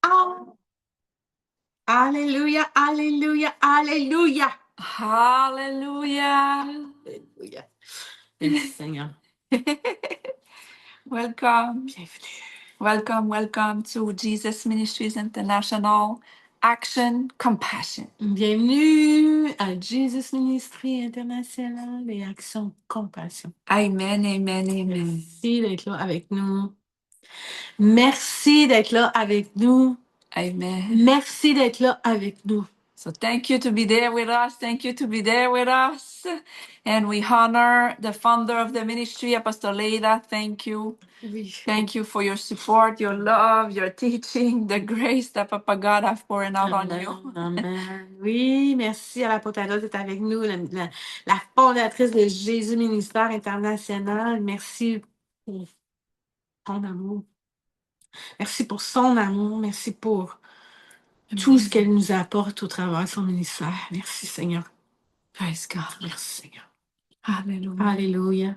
Ah! Alléluia, alléluia, alléluia. Hallelujah. Alléluia. Merci Seigneur. Welcome. Bienvenue. Welcome to Jesus Ministries International Action Compassion. Bienvenue à Jesus Ministry International et Action Compassion. Amen, amen, amen. Merci d'être là avec nous. Merci d'être là avec nous. Amen. Merci d'être là avec nous. So thank you to be there with us. Thank you to be there with us. And we honor the founder of the ministry, Apostle Leida. Thank you. Oui. Thank you for your support, your love, your teaching, the grace that Papa God has poured out on you. Amen. Oui, merci à la Potala d'être avec nous, la fondatrice de Jésus Ministère International. Merci pour ton amour. Merci pour son amour. Merci pour tout ce qu'elle nous apporte au travers de son ministère. Merci Seigneur. Praise God. Merci Seigneur. Hallelujah. Alléluia.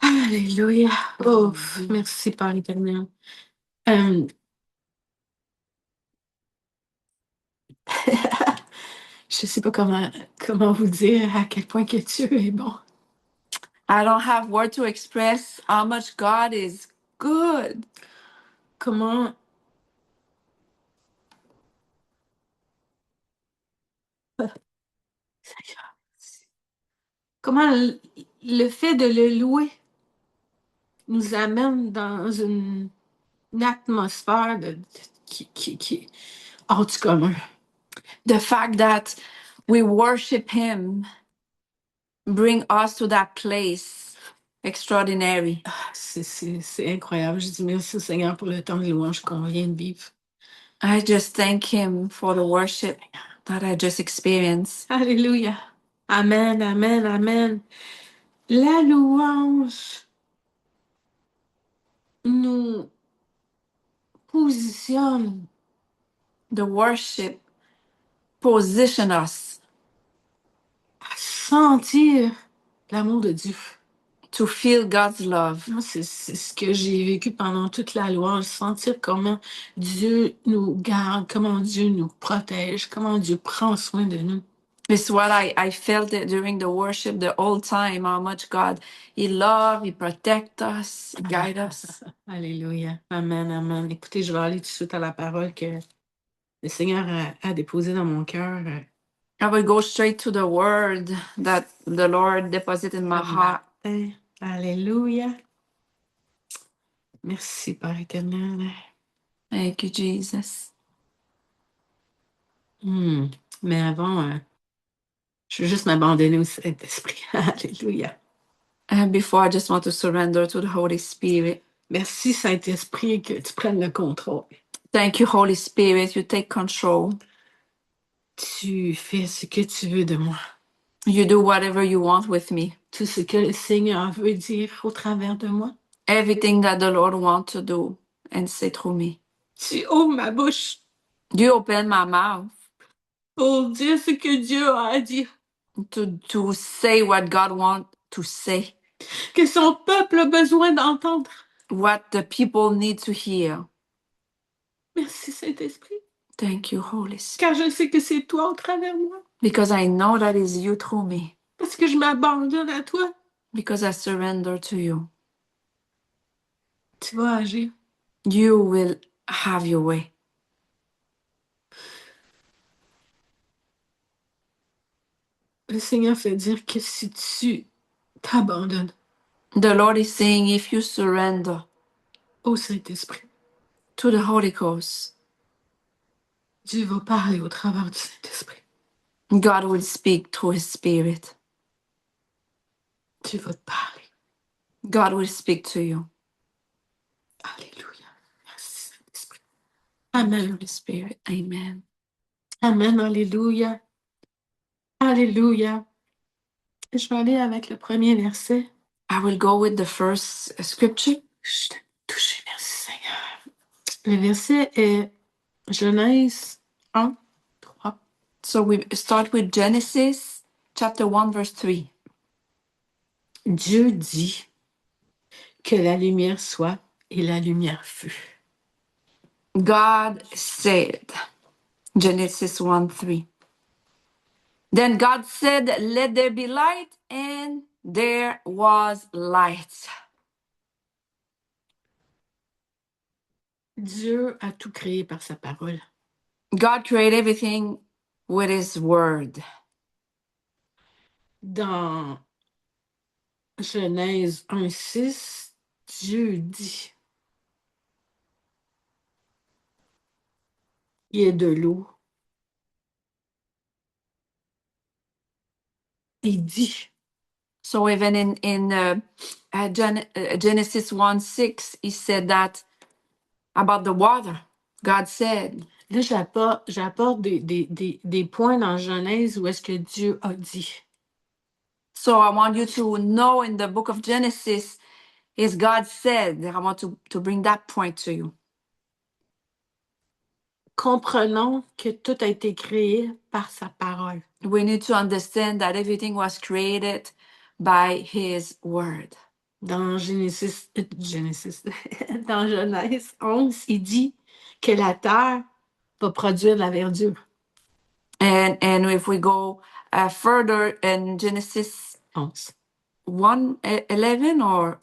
Alléluia. Oh, merci Père éternel. Je sais pas comment vous dire à quel point que Dieu est bon. I don't have word to express how much God is good. Comment le fait de le louer nous amène dans une atmosphère qui hors du commun. The fact that we worship Him bring us to that place extraordinary. C'est incroyable. Je dis merci au Seigneur pour le temps de louange qu'on vient de vivre. I just thank Him for the worship that I just experienced. Alléluia. Amen, amen, amen. La louange nous positionne. The worship position us À sentir l'amour de Dieu. to feel God's love. Moi, c'est ce que j'ai vécu pendant toute la louange, sentir comment Dieu nous garde, comment Dieu nous protège, comment Dieu prend soin de nous. It's what I felt it during the worship the whole time, how much God, He love, He protect us, He guide us. Alléluia. Amen, amen. Écoutez, je vais aller tout de suite à la parole que le Seigneur a déposée dans mon cœur. I will go straight to the word that the Lord deposited in my heart. Alléluia. Merci, Père éternel. Thank you, Jesus. Mais avant, je veux juste m'abandonner au Saint-Esprit. Alléluia. And before, I just want to surrender to the Holy Spirit. Merci, Saint-Esprit, que tu prennes le contrôle. Thank you, Holy Spirit. You take control. Tu fais ce que tu veux de moi. You do whatever you want with me. Tout ce que le Seigneur veut dire au travers de moi. Everything that the Lord wants to do and say through me. Tu ouvres ma bouche You open my mouth pour dire ce que Dieu a à dire. to say what God wants to say. Que son peuple a besoin d'entendre. What the people need to hear. Merci, Saint-Esprit. Thank you, Holy Spirit. Car je sais que c'est toi au travers de moi. Because I know that is you through me. Parce que je m'abandonne à toi. Because I surrender to you. Tu vas agir. You will have your way. Le Seigneur fait dire que si tu t'abandonnes The Lord is saying if you surrender au Saint-Esprit, to the Holy Ghost, Dieu va parler au travers du Saint-Esprit. God will speak through His Spirit. Dieu va te parler. God will speak to you. Alléluia. Merci, Saint-Esprit. Amen. Holy Spirit. Amen. Amen. Alléluia. Alléluia. Je vais aller avec le premier verset. I will go with the first scripture. Je t'ai touché, merci Seigneur. Le verset est Genèse 1, 3. So we start with Genesis chapter 1, verse 3. Dieu dit que la lumière soit et la lumière fut. God said, Genesis 1:3. Then God said, let there be light, and there was light. Dieu a tout créé par sa parole. God created everything with his word. Dans Genèse 1:6, Dieu dit, il y a de l'eau. Il dit. So even in Genesis 1:6, he said that about the water. God said. Là, j'apporte des points dans Genèse où est-ce que Dieu a dit. So I want you to know in the book of Genesis, is God said. I want to bring that point to you. Comprenons que tout a été créé par sa parole. We need to understand that everything was created by his word. Dans Genèse, dans Genèse 11, il dit que la terre va produire de la verdure. And if we go further in Genesis 1:11 or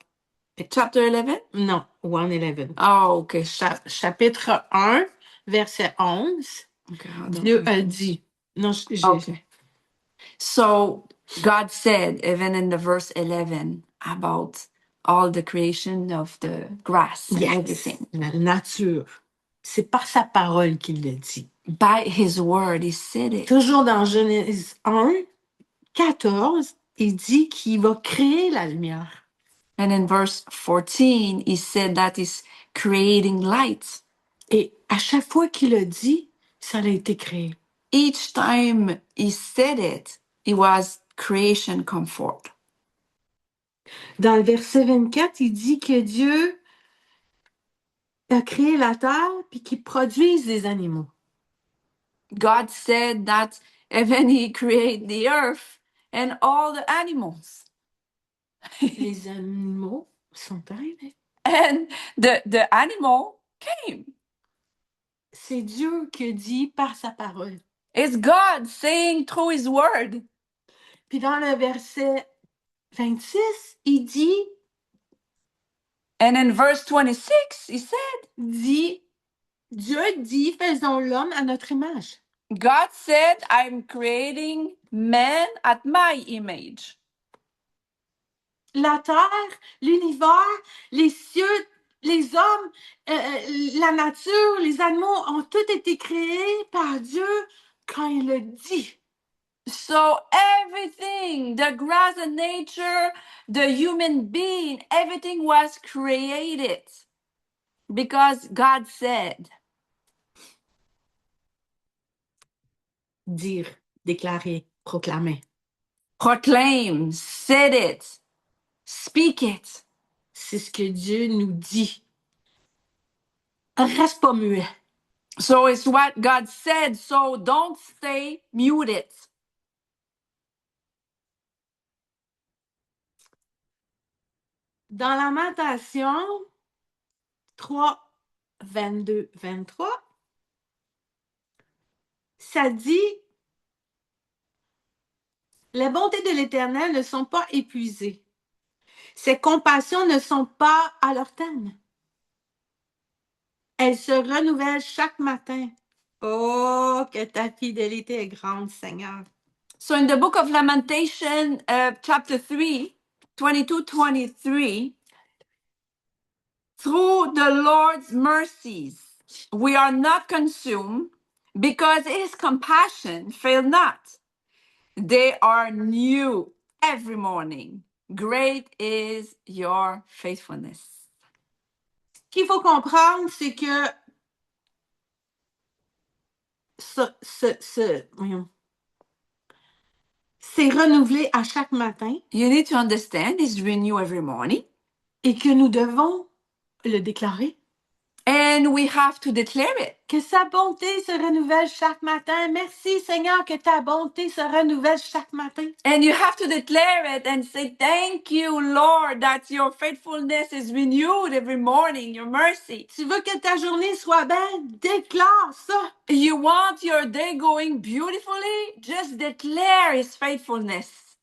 chapter 11? Non, 1:11. Oh, okay. Chapitre 1, verset 11. Okay, Dieu a dit. Non, okay. So God said, even in the verse 11, about all the creation of the grass and everything. La nature. C'est par sa parole qu'il le dit. By his word, he said it. Toujours dans Genèse 1, 14, il dit qu'il va créer la lumière. And in verse 14, he said that he's creating light. Et à chaque fois qu'il le dit, ça a été créé. Each time he said it, it was creation come forth. Dans le verset 24, il dit que Dieu a créé la terre puis qu'il produise des animaux. God said that even he created the earth and all the animals. Les animaux sont arrivés. And the animal came. C'est Dieu qui dit par sa parole. It's God saying through his word. Puis dans le verset 26, il dit. And in verse 26, he said. Dieu dit, faisons l'homme à notre image. God said, I'm creating man at my image. La terre, l'univers, les cieux, les hommes, la nature, les animaux ont tous été créés par Dieu quand il le dit. So everything, the grass and nature, the human being, everything was created because God said. Dire, déclarer, proclamer. Proclaim, said it, speak it. C'est ce que Dieu nous dit. Reste pas muet. So it's what God said, so don't stay muted. Dans Lamentation 3, 22, 23, ça dit, les bontés de l'Éternel ne sont pas épuisées. Ses compassions ne sont pas à leur terme. Elles se renouvellent chaque matin. Oh, que ta fidélité est grande, Seigneur. So in the book of Lamentation, chapter 3, 22-23, through the Lord's mercies, we are not consumed because his compassion fail not. They are new every morning. Great is your faithfulness. Ce qu'il faut comprendre, c'est que c'est renouvelé à chaque matin. You need to understand it's renewed every morning. Et que nous devons le déclarer. And And we have to declare it. Que sa bonté se renouvelle chaque matin. Merci Seigneur que ta bonté se renouvelle chaque matin. And you have to declare it and say, thank you, Lord, that your faithfulness is renewed every morning, your mercy. Tu veux que ta journée soit belle? Déclare ça. You want your day going beautifully? Just declare his faithfulness.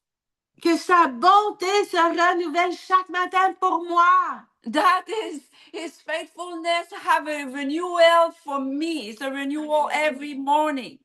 Que sa bonté se renouvelle chaque matin pour moi. That is his faithfulness have a renewal for me. It's a renewal every morning.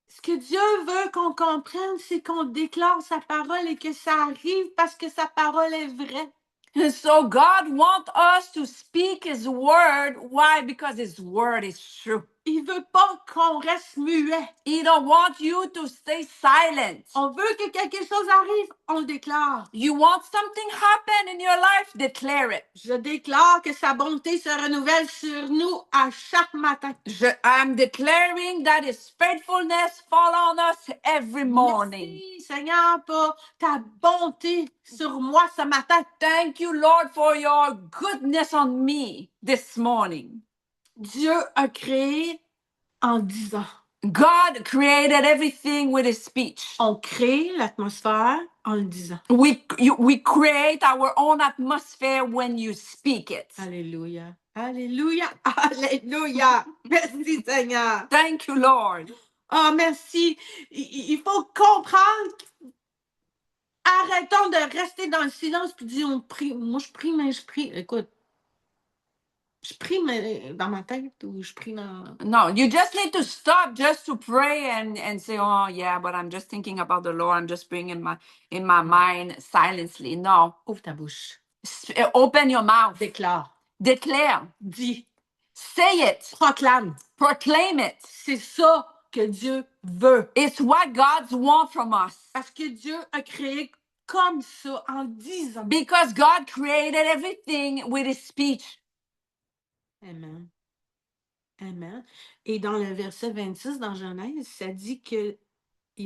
Ce que Dieu veut qu'on comprenne, c'est qu'on déclare sa parole et que ça arrive parce que sa parole est vraie. And so God wants us to speak his word. Why? Because his word is true. Il veut pas qu'on reste muet. He don't want you to stay silent. On veut que quelque chose arrive, on le déclare. You want something happen in your life, declare it. Je déclare que sa bonté se renouvelle sur nous à chaque matin. I'm declaring that his faithfulness fall on us every morning. Merci Seigneur pour ta bonté sur moi ce matin. Thank you, Lord, for your goodness on me this morning. Dieu a créé en 10 ans. God created everything with his speech. On crée l'atmosphère en le disant. We create our own atmosphere when you speak it. Alléluia. Alléluia. Alléluia. Merci Seigneur. Thank you, Lord. Oh, merci. Il faut comprendre. Arrêtons de rester dans le silence puis dire on prie. Moi, je prie, mais je prie. Écoute, je prie mais dans ma tête ou je prie dans... No, you just need to stop just to pray and say, oh, yeah, but I'm just thinking about the Lord. I'm just praying in my mind silently. No. Ouvre ta bouche. Open your mouth. Déclare. Declare. Dis. Say it. Proclame. Proclaim it. C'est ça que Dieu veut. It's what God wants from us. Parce que Dieu a créé comme ça en 10 ans. Because God created everything with his speech. Amen. Amen. Et dans le verset 26 dans Genèse, ça dit qu'il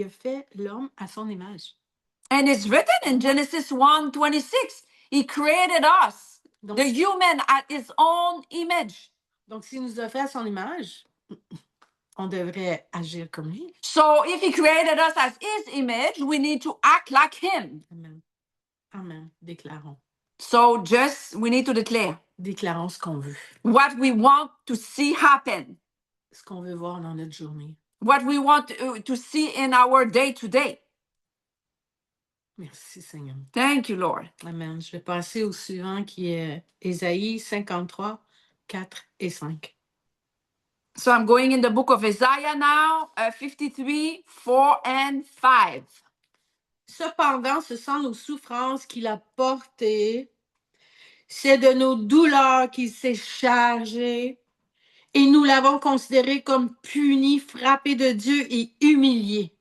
a fait l'homme à son image. And it's written in Genesis 1:26. He created us, Donc, the human, at his own image. Donc, s'il nous a fait à son image, on devrait agir comme lui. So if he created us as his image, we need to act like him. Amen. Amen. Déclarons. So we need to declare Déclarons ce qu'on veut. what we want to see happen. Ce qu'on veut voir dans notre journée. What we want to see in our day to day. Merci Seigneur. Thank you, Lord. Amen. Je vais passer au suivant qui est Ésaïe 53, 4 et 5. So I'm going in the book of Isaiah now, 53, 4 and 5. Cependant, ce sont nos souffrances qu'il a portées. C'est de nos douleurs qu'il s'est chargé. Et nous l'avons considéré comme puni, frappé de Dieu et humilié.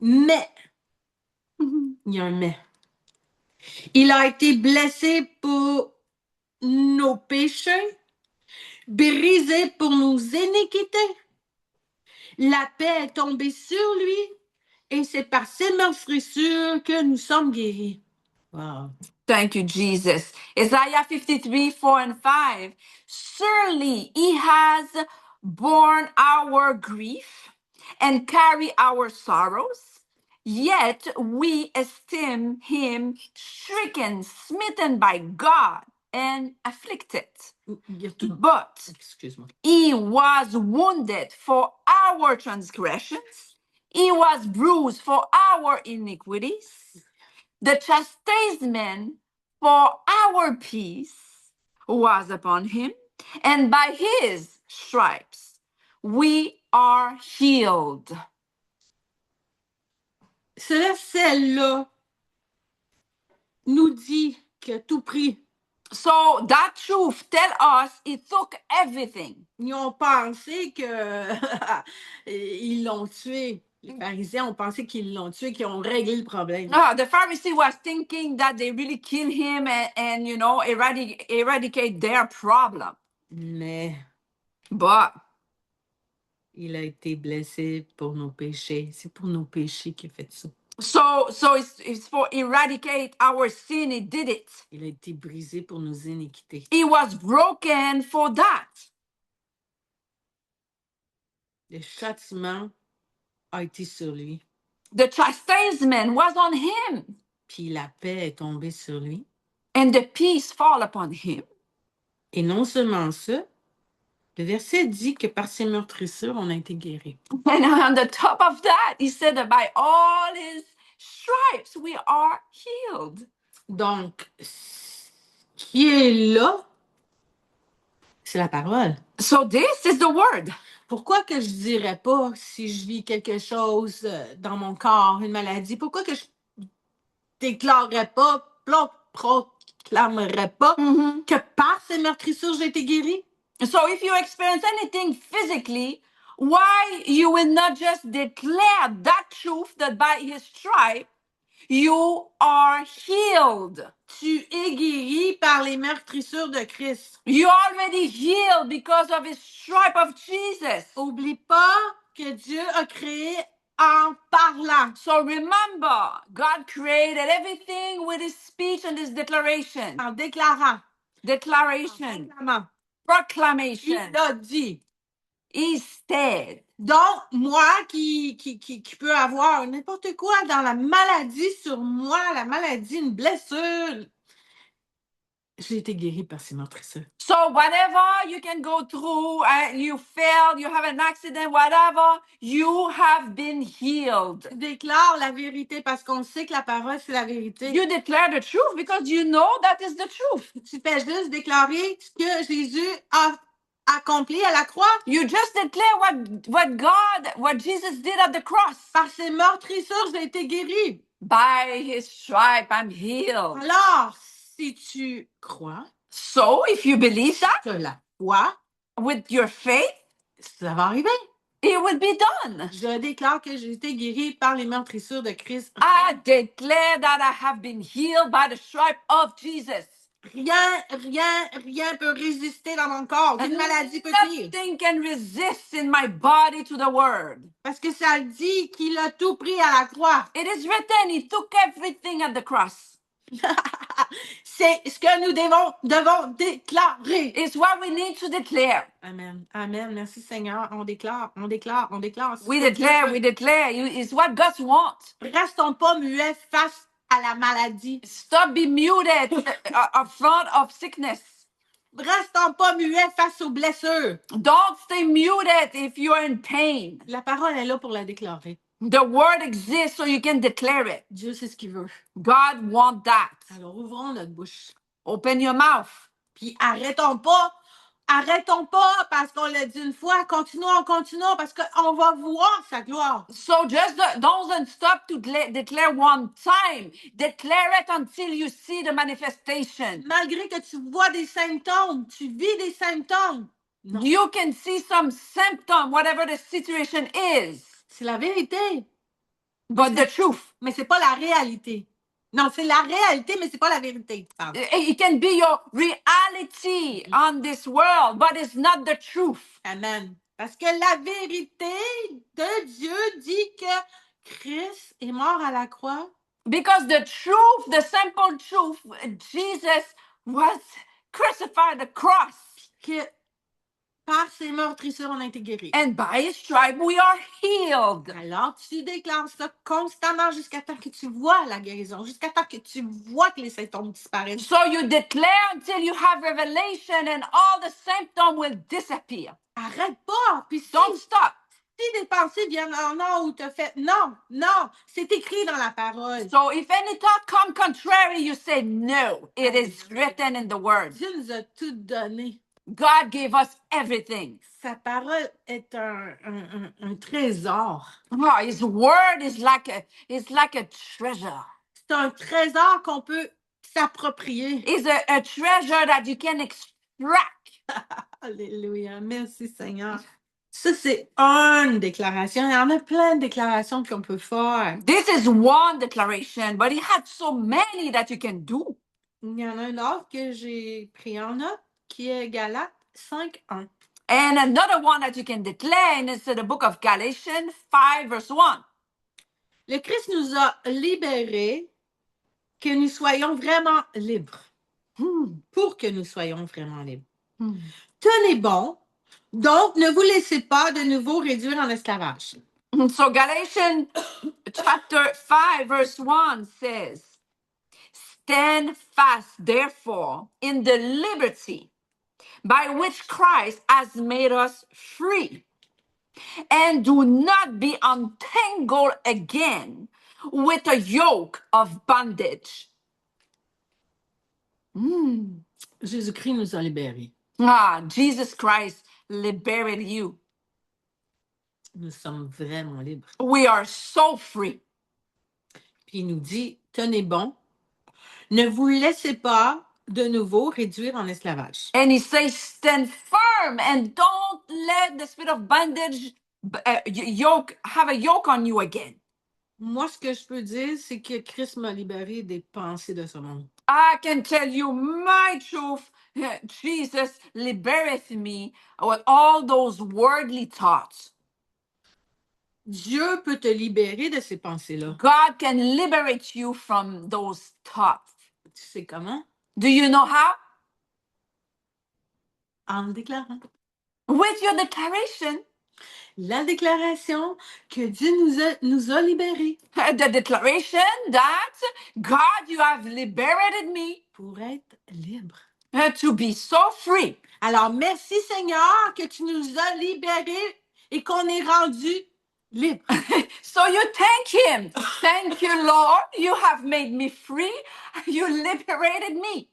Mais, il y a un mais. Il a été blessé pour nos péchés, brisé pour nos iniquités. La paix est tombée sur lui et c'est par ses meurtrissures que nous sommes guéris. Wow. Thank you, Jesus. Isaiah 53, 4 and 5. Surely he has borne our grief and carried our sorrows. Yet we esteem him stricken, smitten by God, and afflicted. But he was wounded for our transgressions. He was bruised for our iniquities. The chastisement for our peace was upon him, and by his stripes we are healed. Ce verset-là nous dit que tout prix. So that truth tell us he took everything. Ils ont pensé que ils l'ont tué. Les pharisiens ont pensé qu'ils l'ont tué, qu'ils ont réglé le problème. The Pharisee was thinking that they really kill him and you know, eradicate their problem. Mais But il a été blessé pour nos péchés. C'est pour nos péchés qu'il a fait ça. So it's for eradicate our sin. He did it. Il a été brisé pour nos iniquités. He was broken for that. Le châtiment a été sur lui. The chastisement was on him, Puis la paix est tombée sur lui. and the peace fall upon him. Et non seulement ça, le verset dit que par ses meurtrissures, on a été guéri. And on the top of that, he said that by all his stripes we are healed. Donc, ce qui est là, c'est la parole. So this is the word. Pourquoi que je dirais pas si je vis quelque chose dans mon corps, une maladie, pourquoi que je déclarerais pas, proclamerais pas que par ces meurtrissures, j'ai été guéri? So if you experience anything physically, why you will not just declare that truth that by his stripe you are healed? Tu es guéri par les meurtrissures de Christ. You're already healed because of his stripe of Jesus. Oublie pas que Dieu a créé en parlant. So remember, God created everything with his speech and his declaration. En déclarant. Declaration. En Proclamation. il a dit. He said. Donc, moi qui peut avoir n'importe quoi dans la maladie sur moi, la maladie, une blessure, j'ai été guéri par ces meurtrissures. So whatever you can go through, you failed, you have an accident, whatever, you have been healed. Tu déclares la vérité parce qu'on sait que la parole, c'est la vérité. You declare the truth because you know that is the truth. Tu fais juste déclarer ce que Jésus a accompli à la croix. You just declare what Jesus did at the cross. Par ses meurtrissures, j'ai été guéri. By his stripe, I'm healed. Alors, si tu crois, so if you believe that, que la foi, with your faith, ça va arriver. It will be done. Je déclare que j'ai été guéri par les meurtrissures de Christ. I declare that I have been healed by the stripe of Jesus. Rien peut résister dans mon corps. Aucune maladie peut tenir. Nothing can resist in my body to the word. Parce que ça dit qu'il a tout pris à la croix. It is written, he took everything at the cross. C'est ce que nous devons déclarer. It's what we need to declare. Amen. Amen. Merci Seigneur. On déclare. We declare. It's what God wants. Restons pas muets face à la maladie. Stop being muted in front of sickness. Restons pas muets face aux blessures. Don't stay muted if you're in pain. La parole est là pour la déclarer. The word exists so you can declare it. Dieu sait ce qu'il veut. God wants that. Alors ouvrons notre bouche. Open your mouth. Puis arrêtons pas parce qu'on l'a dit une fois. Continuons parce qu'on va voir sa gloire. So just don't stop to declare one time. Declare it until you see the manifestation. Malgré que tu vois des symptômes, tu vis des symptômes. Non. You can see some symptom, whatever the situation is. C'est la vérité. But the truth. Mais c'est pas la réalité. Non, c'est la réalité, mais c'est pas la vérité. It can be your reality on this world, but it's not the truth. Amen. Parce que la vérité de Dieu dit que Christ est mort à la croix. Because the truth, the simple truth, Jesus was crucified at the cross. Que par ses meurtrissures, on a été guéris. And by his stripe, we are healed. Alors, tu déclares ça constamment jusqu'à temps que tu vois la guérison, jusqu'à temps que tu vois que les symptômes disparaissent. So you declare until you have revelation and all the symptoms will disappear. Arrête pas. Puis don't stop. Si des pensées viennent en or ou te fait non, c'est écrit dans la parole. So if any thought come contrary, you say no. It is written in the word. Dieu nous a tout donné. God gave us everything. Sa parole est un trésor. Oh, his word is like a treasure. C'est un trésor qu'on peut s'approprier. It's a treasure that you can extract. Alléluia. Merci Seigneur. Ça, c'est une déclaration. Il y en a plein de déclarations qu'on peut faire. This is one declaration, but he had so many that you can do. Il y en a un autre que j'ai pris en note, qui est Galates 5:1. And another one that you can declare, and it's the book of Galatians 5 verse 1. Le Christ nous a libérés, que nous soyons vraiment libres. Pour que nous soyons vraiment libres. Tenez bon, donc ne vous laissez pas de nouveau réduire en esclavage. So Galatians chapter 5 verse 1 says, stand fast, therefore, in the liberty by which Christ has made us free. And do not be entangled again with a yoke of bondage. Jésus-Christ nous a libérés. Ah, Jesus Christ liberated you. Nous sommes vraiment libres. We are so free. Puis il nous dit, tenez bon, ne vous laissez pas de nouveau réduire en esclavage. And he says, stand firm and don't let the spirit of bondage have a yoke on you again. Moi, ce que je peux dire, c'est que Christ m'a libéré des pensées de ce monde. I can tell you my truth. Jesus liberated me with all those worldly thoughts. Dieu peut te libérer de ces pensées-là. God can liberate you from those thoughts. Tu sais comment? Do you know how? En le déclarant. With your declaration. La déclaration que Dieu nous a libérés. The declaration that God, you have liberated me. Pour être libre. To be so free. Alors, merci Seigneur que tu nous as libérés et qu'on est rendu libre. So you thank him. Thank you, Lord. You have made me free. You liberated me.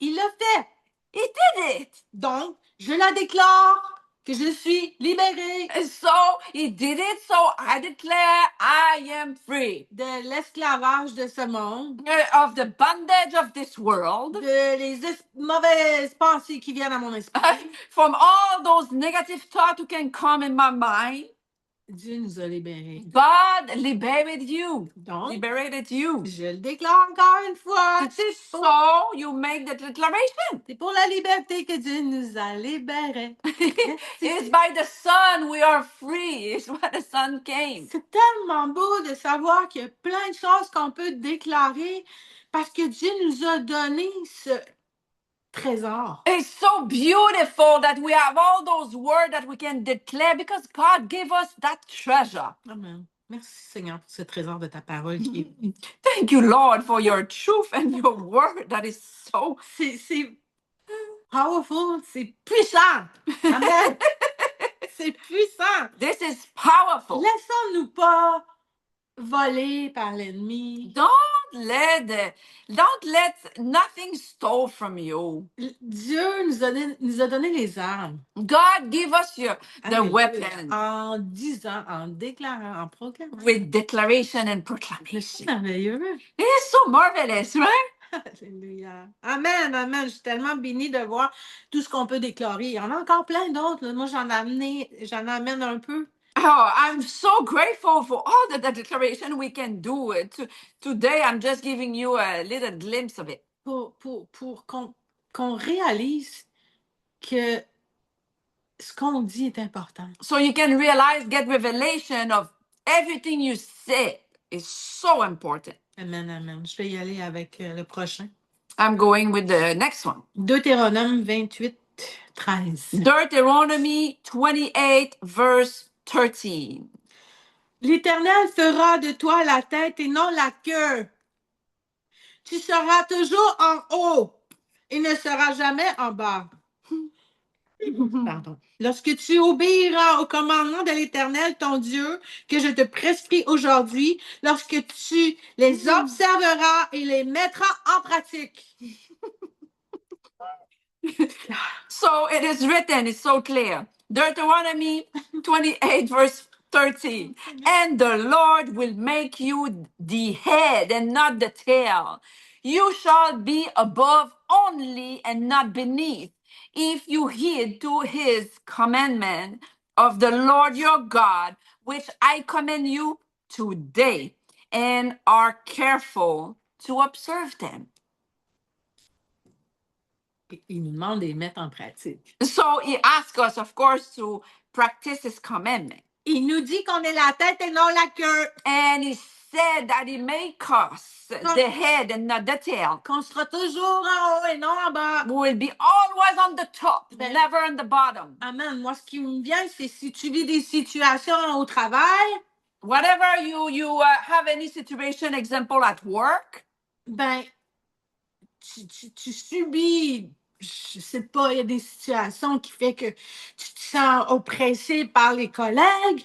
Il l'a fait. He did it. Donc, je la déclare que je suis libérée. So he did it. So I declare I am free. De l'esclavage de ce monde. Of the bondage of this world. De les mauvaises pensées qui viennent à mon esprit. From all those negative thoughts who can come in my mind. Dieu nous a libérés. God liberated you. Donc, liberated you. Je le déclare encore une fois. So you make the declaration. C'est pour la liberté que Dieu nous a libérés. It's by the Son we are free. It's why the Son came. C'est tellement beau de savoir qu'il y a plein de choses qu'on peut déclarer parce que Dieu nous a donné ce trésor. It's so beautiful that we have all those words that we can declare because God gave us that treasure. Amen. Merci Seigneur pour ce trésor de ta parole qui est... Thank you, Lord, for your truth and your word that is so... C'est powerful, c'est puissant. Amen. C'est puissant. This is powerful. Laissons-nous pas voler par l'ennemi. Don't let nothing stole from you. Dieu nous a donné les armes. God give us the weapon. En disant, en déclarant, en proclamant. With declaration and proclamation. C'est merveilleux. It is so marvelous, right? Alléluia. Amen, amen. Je suis tellement bénie de voir tout ce qu'on peut déclarer. Il y en a encore plein d'autres. Moi, j'en amène un peu. Oh, I'm so grateful for all the declaration we can do. Today, I'm just giving you a little glimpse of it. Pour qu'on réalise que ce qu'on dit est important. So you can realize, get revelation of everything you say is so important. Amen, amen. Je vais y aller avec le prochain. I'm going with the next one. Deutéronome 28, 13. Deuteronomy 28, verse 13. L'Éternel fera de toi la tête et non la queue. Tu seras toujours en haut et ne seras jamais en bas. Pardon. Lorsque tu obéiras au commandement de l'Éternel, ton Dieu, que je te prescris aujourd'hui, lorsque tu les observeras et les mettras en pratique. So it is written, it's so clear. Deuteronomy 28, verse 13. And the Lord will make you the head and not the tail. You shall be above only and not beneath. If you heed to his commandment of the Lord your God, which I command you today, and are careful to observe them. Il nous demande de les mettre en pratique. So he asks us, of course, to practice his commandment. Il nous dit qu'on est la tête et non la queue. And he said that he make us the head and not the tail. Qu'on sera toujours en haut et non en bas. We will be always on the top, never on the bottom. Amen. Moi, ce qui me vient, c'est si tu vis des situations au travail. Whatever you have any situation, example at work. Ben, tu subis, je sais pas, il y a des situations qui fait que tu te sens oppressé par les collègues.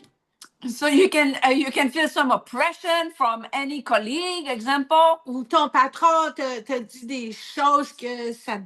So you can feel some oppression from any colleague, example. Ou ton patron te dit des choses que ça...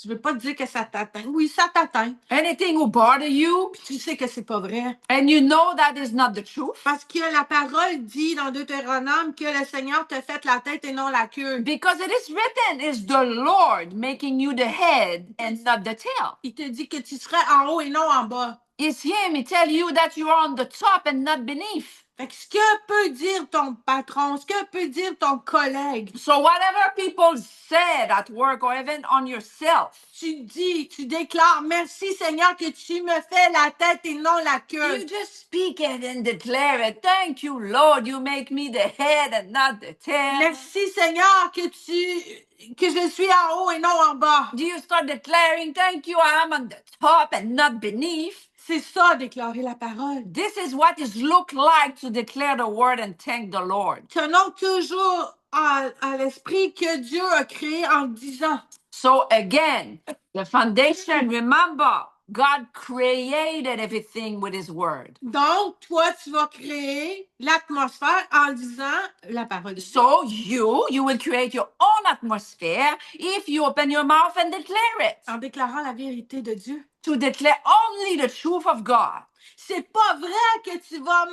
Je veux pas te dire que ça t'atteint. Oui, ça t'atteint. Anything will bother you. Puis tu sais que c'est pas vrai. And you know that is not the truth. Parce que la parole dit dans Deutéronome que le Seigneur te fait la tête et non la queue. Because it is written, it's the Lord making you the head and not the tail. Il te dit que tu serais en haut et non en bas. It's him. He tell you that you are on the top and not beneath. Fait que ce que peut dire ton patron, ce que peut dire ton collègue, So whatever people said at work or even on yourself, tu dis, tu déclares, merci Seigneur que tu me fais la tête et non la queue. you just speak it and declare it. Thank you, Lord. You make me the head and not the tail. Merci Seigneur que je suis en haut et non en bas. Do you start declaring, thank you, I am on the top and not beneath? C'est ça, déclarer la parole. This is what it look like to declare the word and thank the Lord. Tenons toujours à l'esprit que Dieu a créé en disant. So again, the foundation, remember, God created everything with his word. Donc, toi, tu vas créer l'atmosphère en disant la parole de Dieu. So you will create your own atmosphere if you open your mouth and declare it. En déclarant la vérité de Dieu. To declare only the truth of God. C'est pas vrai que tu vas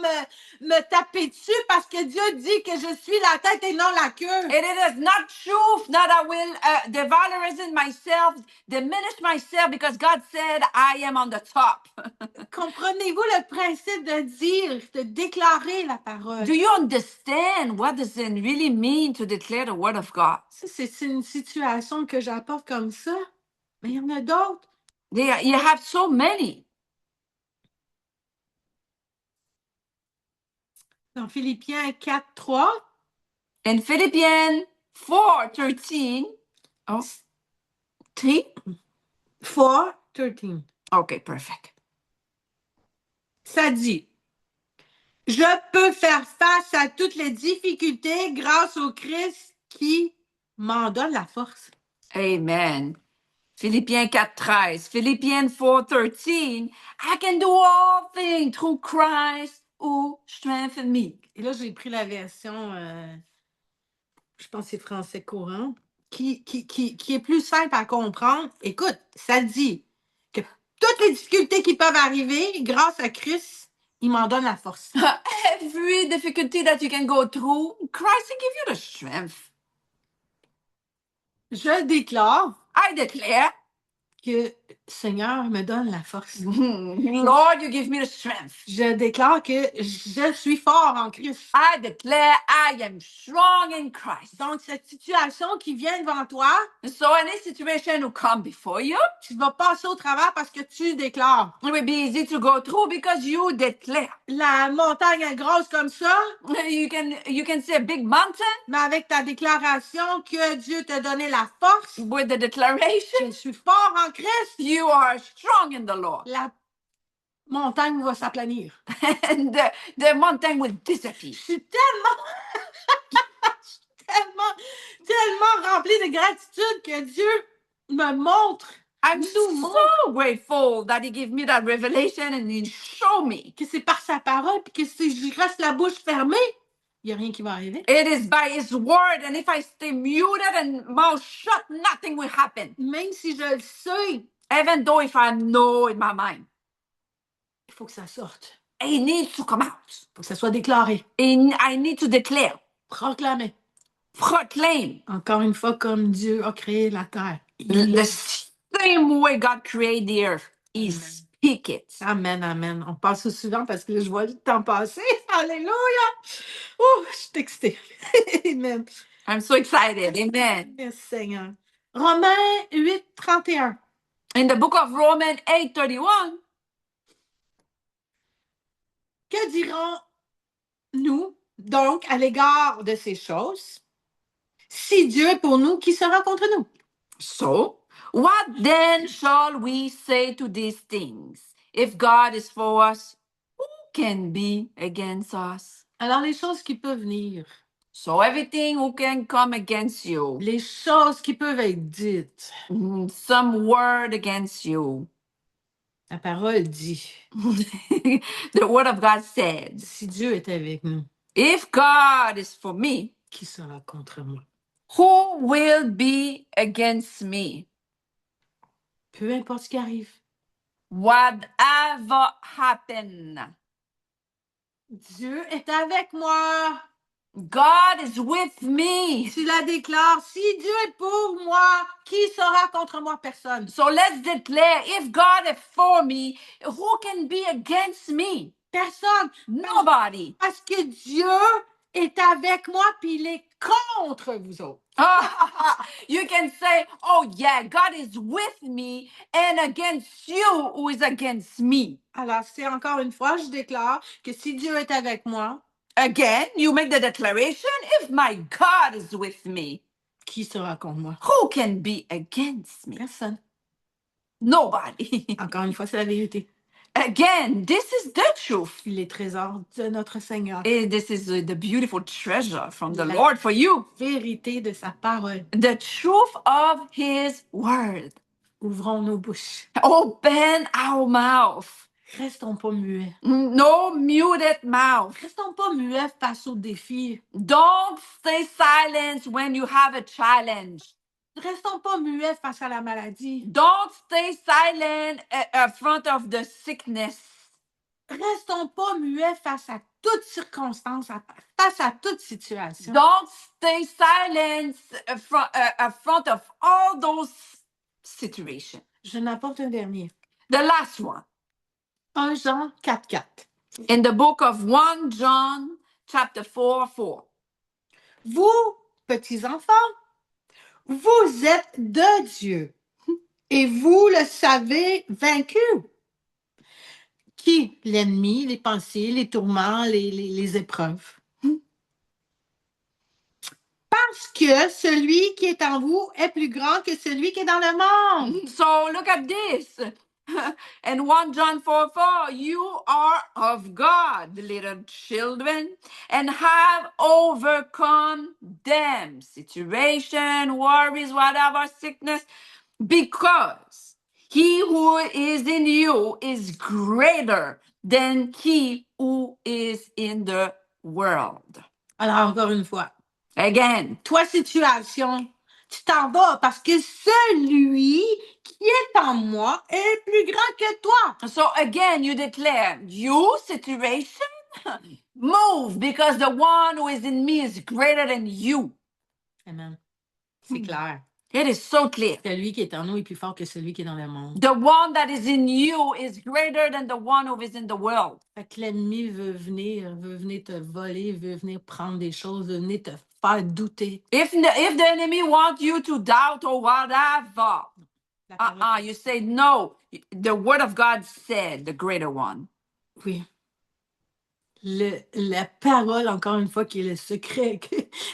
me taper dessus parce que Dieu dit que je suis la tête et non la queue. It is not truth that I will devalorize myself, diminish myself because God said I am on the top. Comprenez-vous le principe de dire, de déclarer la parole? Do you understand what does it really mean to declare the word of God? Ça, c'est une situation que j'apporte comme ça, mais il y en a d'autres. You have so many. Dans Philippiens 4:3. In Philippians 4:13. Oh, 3? 4:13. Okay, perfect. Ça dit, je peux faire face à toutes les difficultés grâce au Christ qui m'en donne la force. Amen. Philippiens 4:13. Philippians 4:13. I can do all things through Christ who strengthens me. Et là, j'ai pris la version, je pense que c'est français courant, qui est plus simple à comprendre. Écoute, ça dit que toutes les difficultés qui peuvent arriver, grâce à Christ, il m'en donne la force. Every difficulty that you can go through, Christ will give you the strength. Je déclare I declare, que Seigneur me donne la force. Lord, you give me the strength. Je déclare que je suis fort en Christ. I declare I am strong in Christ. Donc, cette situation qui vient devant toi, So any situation will come before you, tu vas passer au travers parce que tu déclares. it will be easy to go through because you declare. La montagne est grosse comme ça, You can see a big mountain mais avec ta déclaration que Dieu t'a donné la force, with the declaration, je suis fort en Christ, you are strong in the Lord. la montagne va s'aplanir. And the mountain will disappear. Je suis tellement remplie de gratitude que Dieu me montre, I'm nous montre so grateful that he gave me that revelation and he showed me. que c'est par sa parole, puis que si je reste la bouche fermée, il n'y a rien qui va arriver. It is by his word, and if I stay muted and mouth shut, nothing will happen. Même si je le sais, Even though if I know in my mind, il faut que ça sorte. it needs to come out. Il faut que ça soit déclaré, I need to declare, proclamé. proclaim. Encore une fois, comme Dieu a créé la terre. The same way God created the earth. He speak it. Amen, amen. On passe souvent parce que je vois le temps passer. Alléluia. Oh, je suis excitée. Amen. I'm so excited. Amen. Merci Seigneur. Romains 8:31. In the book of Romans 8:31, Que dirons-nous donc à l'égard de ces choses? Si Dieu est pour nous, qui sera contre nous? So, what then shall we say to these things? If God is for us, who can be against us? Alors, les choses qui peuvent venir, So, everything who can come against you, les choses qui peuvent être dites, some word against you. la parole dit, The word of God said, si Dieu est avec nous, if God is for me, qui sera contre moi? who will be against me? Peu importe ce qui arrive, Whatever happen, Dieu est avec moi. God is with me. Tu la déclares, si Dieu est pour moi, qui sera contre moi? Personne. So let's declare, if God is for me, who can be against me? Personne. Nobody. Parce que Dieu est avec moi, puis il est contre vous autres. You can say, oh yeah, God is with me and against you who is against me. Alors, c'est encore une fois, je déclare que si Dieu est avec moi, Again, you make the declaration, if my God is with me, qui sera contre moi? who can be against me? Personne. Nobody. Encore une fois, c'est la vérité. Again, this is the truth. Les trésors de notre Seigneur. And this is the beautiful treasure from the La Lord for you. vérité de sa parole. The truth of his word. Ouvrons nos bouches. Open our mouth. Restons pas muets. No muted mouth. Restons pas muets face aux défis. Don't stay silent when you have a challenge. Restons pas muets face à la maladie. Don't stay silent in front of the sickness. Restons pas muets face à toute circonstance, face à toute situation. Don't stay silent in front of all those situations. Je n'apporte un dernier. The last one. 1 Jean 4:4. In the book of 1 John, chapter 4:4. Vous, petits enfants, vous êtes de Dieu et vous le savez vaincu. Qui? L'ennemi, les pensées, les tourments, les épreuves. Parce que celui qui est en vous est plus grand que celui qui est dans le monde. So look at this. In 1 John 4:4, you are of God, little children, and have overcome them. Situation, worries, whatever, sickness, because he who is in you is greater than he who is in the world. Alors, encore une fois, Again, toi, situation, tu t'en vas parce que celui qui est en moi est plus grand que toi. so again, you declare, you situation, move, because the one who is in me is greater than you. Amen. C'est clair. It is so clear. Celui qui est en nous est plus fort que celui qui est dans le monde. The one that is in you is greater than the one who is in the world. Fait que l'ennemi veut venir te voler, veut venir prendre des choses, veut venir te faire douter. If the enemy wants you to doubt or whatever, La parole- you say no. The word of God said, the greater one. Oui. La parole, encore une fois, qui est le secret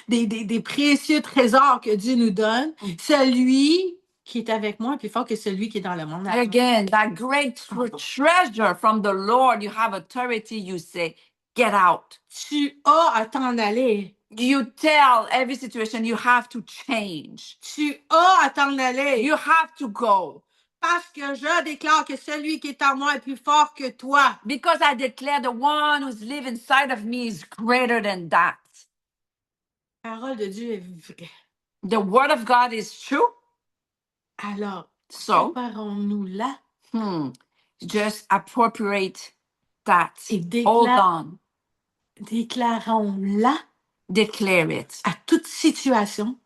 des précieux trésors que Dieu nous donne. Celui qui est avec moi est plus fort que celui qui est dans le monde. Again, that great treasure from the Lord, you have authority, you say, get out. Tu as à t'en aller. You tell every situation you have to change. Tu as à t'en aller. You have to go. Parce que je déclare que celui qui est en moi est plus fort que toi. Because I declare the one who's live inside of me is greater than that. La parole de Dieu est vraie. The word of God is true. Alors, So, préparons-nous là just appropriate that. et Hold on. déclarons-la Declare it. à toute situation,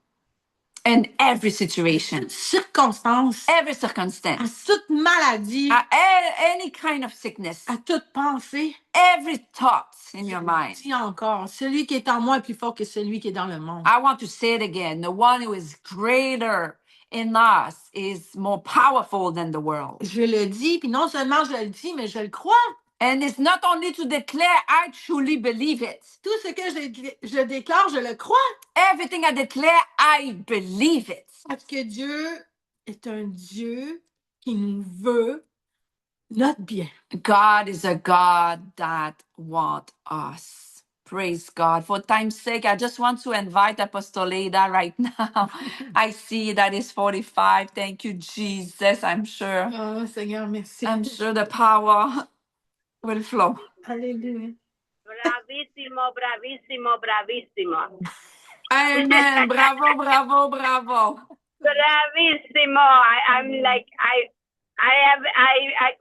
In every situation, toute circonstance, every à circumstance, toute maladie, any kind of sickness, à toute pensée. every thought in your mind. Dis encore, celui qui est en moi est plus fort que celui qui est dans le monde. I want to say it again. The one who is greater in us is more powerful than the world. Je le dis, puis non seulement je le dis, mais je le crois. And it's not only to declare, I truly believe it. Tout ce que je déclare, je le crois. Everything I declare, I believe it. Parce que Dieu est un Dieu qui nous veut notre bien. God is a God that wants us. Praise God. For time's sake, I just want to invite Apostle Leda right now. I see that it's 45. Thank you, Jesus. I'm sure. Oh, Seigneur, merci. I'm sure the power will flow. Alléluia. Bravissimo, bravissimo, bravissimo. Amen. Bravo, bravo, bravo. Bravissimo. I'm like,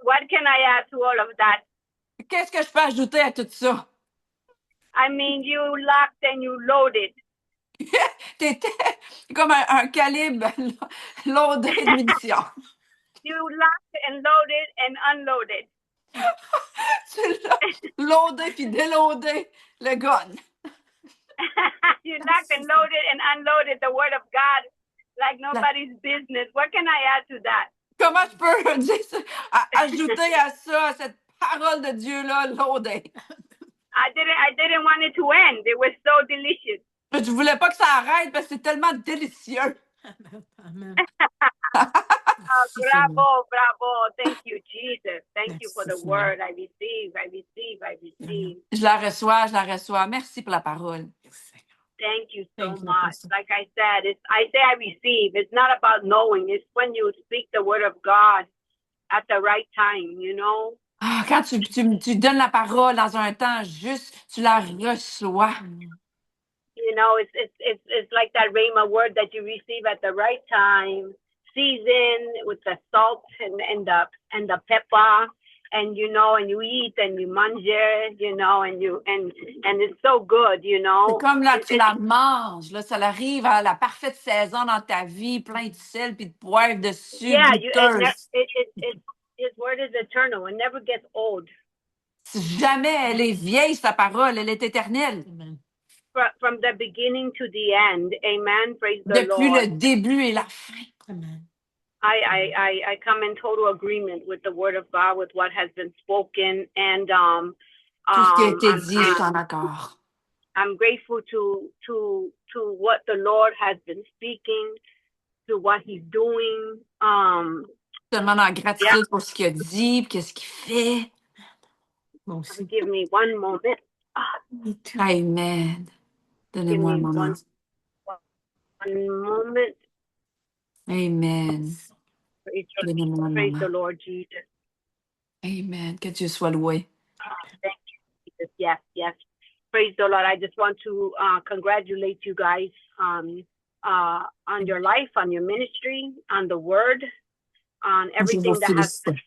what can I add to all of that? Qu'est-ce que je peux ajouter à tout ça? I mean, you locked and you loaded. T'étais comme un calibre loadé de munitions. You locked and loaded and unloaded. Tu l'as loadé puis déloadé le gun. You locked and loaded and unloaded the word of God like nobody's business. What can I add to that? Comment je peux dire ça, ajouter à ça, à cette parole de Dieu-là, loadée? I didn't want it to end. It was so delicious. Je voulais pas que ça arrête parce que c'est tellement délicieux. Amen. Bravo, bravo. Thank you, Jesus. Thank you for the Merci, word. I receive. Je la reçois. Merci pour la parole. Thank you so Thank you, much. Apostle. Like I said, I receive. It's not about knowing. It's when you speak the word of God at the right time, you know? Ah, quand tu donnes la parole dans un temps juste, tu la reçois. You know, it's like that rhema word that you receive at the right time, seasoned with the salt and the pepper, and you know, and you eat and you mange, you know, and it's so good, you know. C'est comme là, tu la manges, là, ça arrive à la parfaite saison dans ta vie, plein de sel puis de poivre dessus, Yeah, goûteuse. his word is eternal. It never gets old. Jamais elle est vieille, sa parole, elle est éternelle. Amen. From the beginning to the end, amen. Praise the Depuis Lord. le début et la fin. Amen. I come in total agreement with the word of God, with what has been spoken, and Tout ce qui a été dit, je suis en accord. I'm grateful to what the Lord has been speaking, to what He's doing. Seulement en gratitude pour ce qu'il a dit, puis qu'est-ce qu'il fait. Bon, aussi. Give me one moment. Amen. Donnez-moi un moment. One moment. Amen. Donnez-moi un Praise the moment. Lord Jesus. Amen. Que Dieu soit loué. Thank you, Jesus. Yes. Praise the Lord. I just want to congratulate you guys on your life, on your ministry, on the word, on everything that has been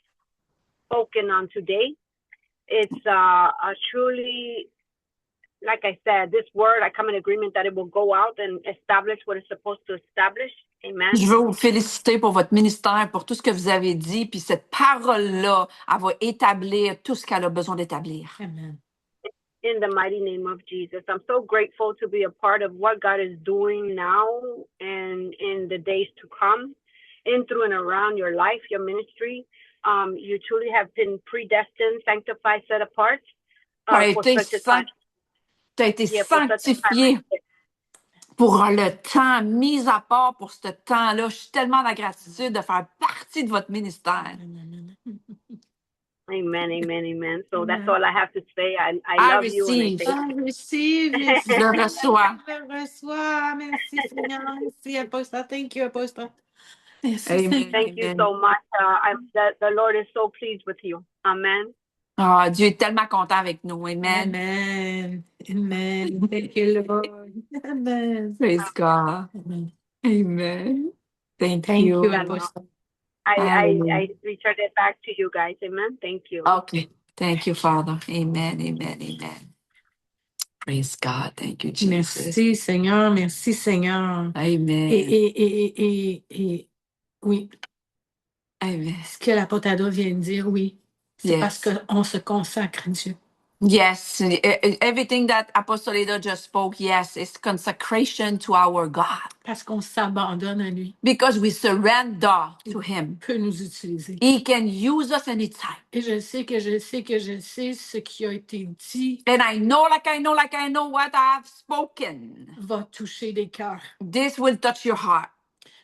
spoken on today. It's truly, like I said, this word, I come in agreement that it will go out and establish what it's supposed to establish. Amen. Je veux vous féliciter pour votre ministère, pour tout ce que vous avez dit, puis cette parole-là, elle va établir tout ce qu'elle a besoin d'établir. Amen. In the mighty name of Jesus. I'm so grateful to be a part of what God is doing now and in the days to come, in, through, and around your life, your ministry. You truly have been predestined, sanctified, set apart. Tu as été sanctifié pour le temps, mis à part pour ce temps-là. Je suis tellement en gratitude de faire partie de votre ministère. Amen. So that's all I have to say. I love you. And I receive. Je le reçois. Je le reçois. Merci, Seigneur. Merci, Apostle. Thank you, Apostle. Merci, Amen. Thank you so much. The Lord is so pleased with you. Amen. Ah, Dieu est tellement content avec nous. Amen. Amen. Thank you, Lord. Amen. Praise God. Amen. Amen. Thank Thank you. you, Apostle. I return it back to you guys. Amen. Thank you. Okay. Thank you, Father. Amen. Praise God. Thank you, Jesus. Merci, Seigneur. Merci, Seigneur. Amen. Et oui, Amen. ce que l'apôtre Ada vient de dire, oui, c'est Yes. parce qu'on se consacre à Dieu. Yes, everything that Apostle Ido just spoke, yes, is consecration to our God. Parce qu'on s'abandonne à lui. Because we surrender to Him. Il peut nous utiliser. He can use us anytime. Et je sais ce qui a été dit And I know what I have spoken. va toucher des cœurs. This will touch your heart.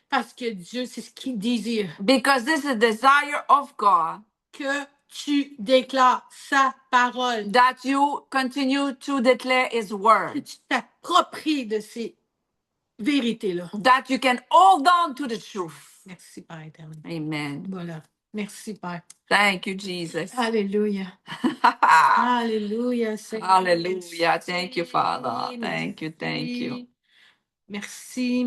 Parce que Dieu, c'est ce qu'il désire. Because this is the desire of God. Que tu déclares sa parole. That you continue to declare His Que word. tu t'appropries de ces vérités-là. That you can hold on to the truth. Merci, Père éternel. Amen. Voilà. Merci, Père. Thank you, Jesus. Alléluia. Alléluia, Seigneur. Hallelujah. Thank you, Father. Thank you. Merci.